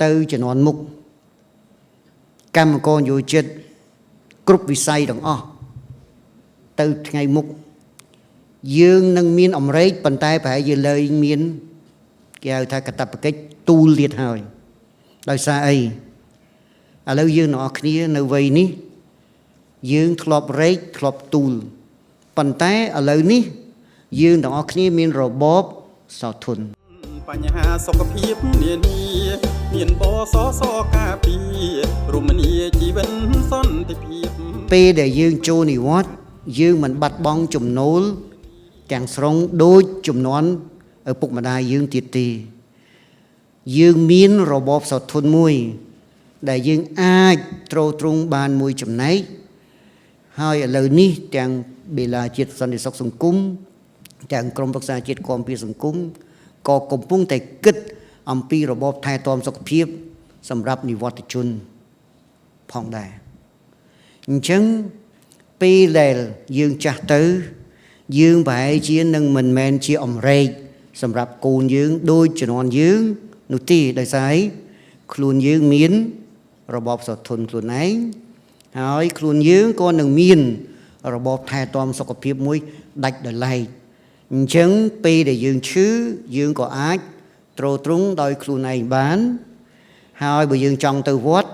từ cho nó mục cam con vô chết cướp vì say đồng từ ngày mục dương nâng miên ông rết bàn tay phải dương lời miên kêu ta cả tập cái tu liệt hồi đời xa ấy lâu dương nó kia nơi vây ní dương thọp rết thọp tu bàn tay ở lâu ní dương nó kia miên rồi bóp sao thuần បញ្ហាសុខភាពនានាមានបសសកាពីរមណីយជីវិតសន្តិភាពពេលដែលយើងចូលនិវត្តន៍យើងមិនបាត់បង់ចំណូលទាំងស្រុងដូចចំនួនឪពុកម្ដាយយើងទៀតទេយើងមានរបបសោធនមួយដែលយើងអាចទ្រទ្រង់បានមួយចំណែកហើយឥឡូវនេះទាំងបេឡាជាតិសន្តិសុខសង្គមទាំងក្រមរក្សាជាតិគាំពារសង្គមក៏កំពុងតែគិតអំពីរបបថែទាំសុខភាពសម្រាប់និវត្តជនផងដែរអញ្ចឹងពេលដែលយើងចាស់ទៅយើងប្រហែលជានឹងមិនមែនជាអំរែកសម្រាប់កូនយើងដូចជំនាន់យើងនោះទេដោយសារខ្លួនយើងមានរបបសោធនខ្លួនឯងហើយខ្លួនយើងក៏នឹងមានរបបថែទាំសុខភាពមួយដាច់ដោយឡែកអញ្ចឹងពេលដែលយើងឈឺយើងក៏អាចទ្រទ្រង់ដោយខ្លួនឯងបានហើយបើយើងចង់ទៅវត្ត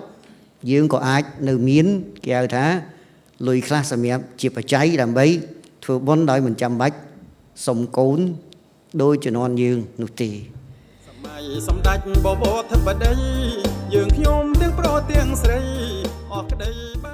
យើងក៏អាចនៅមានគេហៅថាលុយខ្លះសម្រាប់ជាបច្ច័យដើម្បីធ្វើបុណ្យដោយមិនចាំបាច់សុំកូនដោយជំនាន់យើងនោះទេសម័យសម្ដេចបវរធិបតីយើងខ្ញុំទាំងប្រុសទាំងស្រីអស់ក្តី